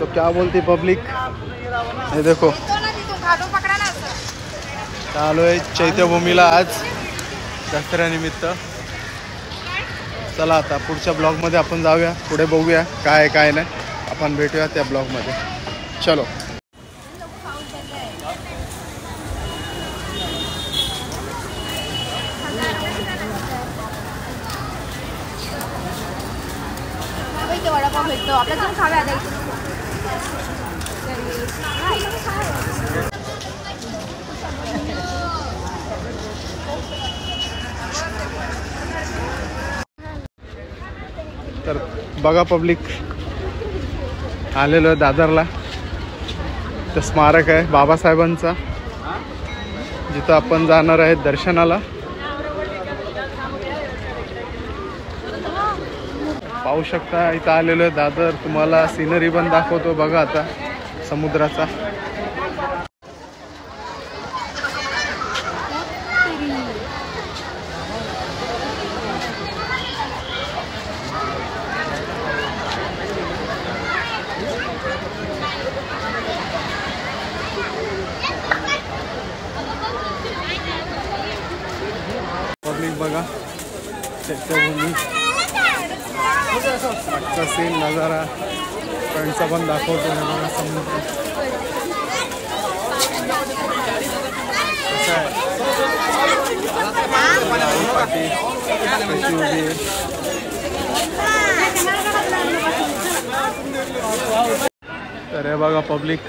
तो क्या बोलती पब्लिक, हे देखो चालू आहे चैत्यभूमीला आज दसऱ्यानिमित्त। चला आता पुढच्या ब्लॉगमध्ये आपण जाऊया, पुढे बघूया काय आहे काय नाही, आपण भेटूया त्या ब्लॉगमध्ये। चलो वडापाव भेटतो आपल्या जाऊन खाव्या आता इथे। तर बघा पब्लिक, आलेलो आहे दादरला। ते स्मारक आहे बाबासाहेबांचा, जिथं आपण जाणार आहे दर्शनाला। पाहू शकता इथं आलेलो आहे दादर, तुम्हाला सिनरी पण दाखवतो बघा आता समुद्राचा। पब्लिक बघा चैत्यभूमी, आजचा सीन नजारा फ्रंटचा पण दाखवतो आहे बघा समुद्र कसा आहे। पाठी कशी उभी आहे। तर हे बघा पब्लिक,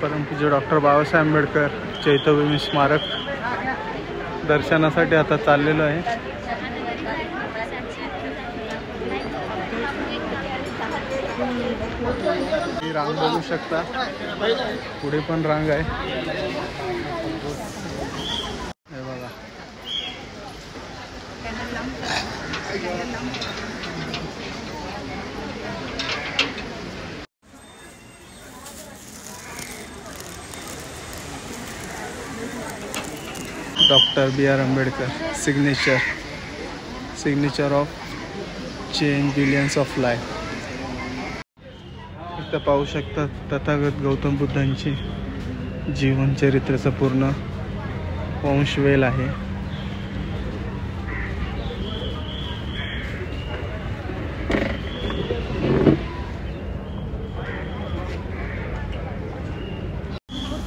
परमपूज्य डॉक्टर बाबासाहेब आंबेडकर चैत्यभूमी स्मारक दर्शनासाठी आता चाललेलो आहे। ही रांग बघू शकता, पुढे पण रांग आहे हे बघा। Doctor B.R. Ambedkar signature of change billions of life. इथं पाहू शकता तथागत गौतम बुद्धांची जीवन चरित्राचा पूर्ण वंशवेल आहे।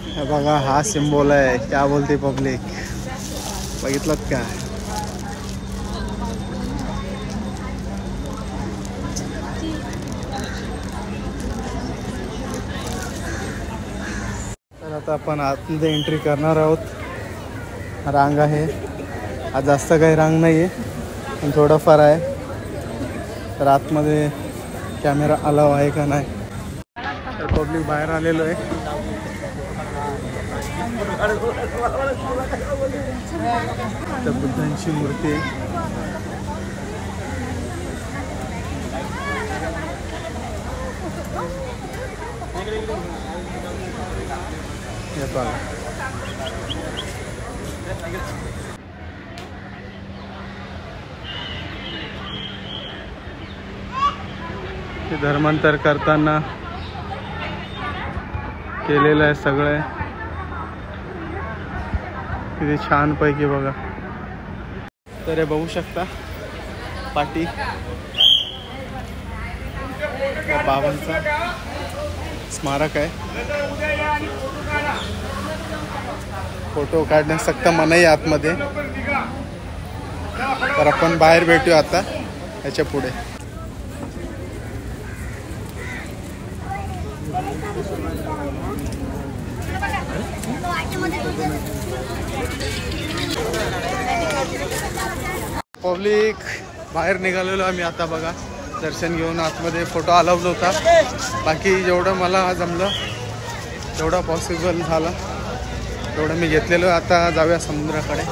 हे बघा हा सिम्बॉल आहे, क्या बोलते पब्लिक, बघितलं का? तर आता आपण आतमध्ये एंट्री करणार आहोत। रांग आहे, आज जास्त काही रांग नाही आहे पण थोडंफार आहे। तर आतमध्ये कॅमेरा अलाव आहे का नाही। तर पब्लिक बाहेर आलेलो आहे। तर बुद्धांची मूर्ती आहे। हे बघा हे धर्मांतर करताना केलेलं आहे सगळं, किती छान पैकी बघा। तर हे बघू शकता पाटी बाबांचा स्मारक आहे। फोटो काढण्यास सक्त मनाई आतमध्ये, तर आपण बाहेर भेटूया आता याच्या पुढे। पब्लिक बाहेर निघालेलो आम्ही आता बघा, दर्शन घेऊन आतमध्ये। फोटो अलाउड नव्हता, बाकी जेवढं मला जमलं तेवढं पॉसिबल झालं तेवढं मी घेतलेलं। आता जाऊया समुद्राकडे।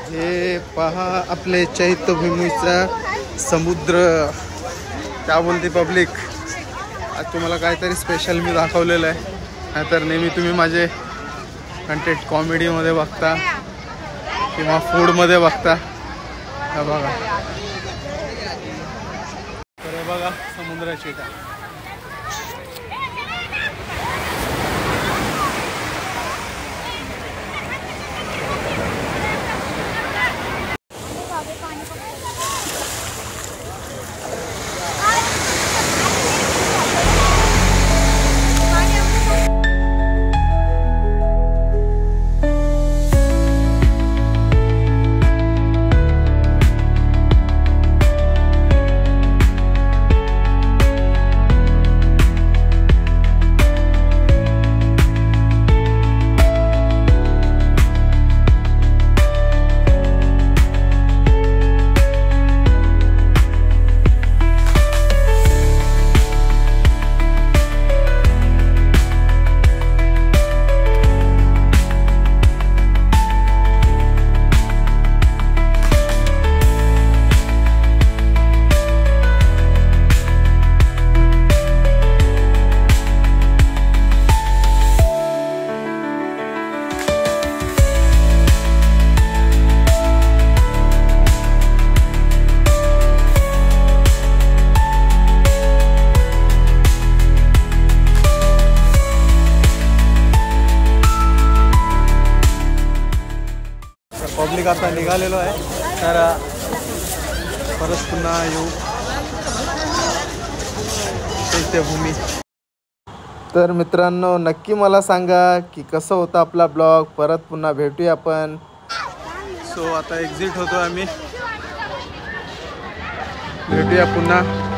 हे पहा आपले चैत्यभूमीचा समुद्र, क्या बोलते पब्लिक। आज तुम्हाला काहीतरी स्पेशल मी दाखवलेलं आहे, नाहीतर नेहमी तुम्ही माझे कंटेंट कॉमेडीमध्ये बघता किंवा फूडमध्ये बघता। हा बघा हे बघा समुद्राची इथं. पब्लिक आता निघालेलो आहे. तर परत पुन्हा येऊ चैत्यभूमी. तर मित्रांनो नक्की मला सांगा की कसं होतं आपला ब्लॉग. परत पुन्हा भेटूया आपण. सो आता एक्झिट होतो आम्ही. भेटूया पुन्हा.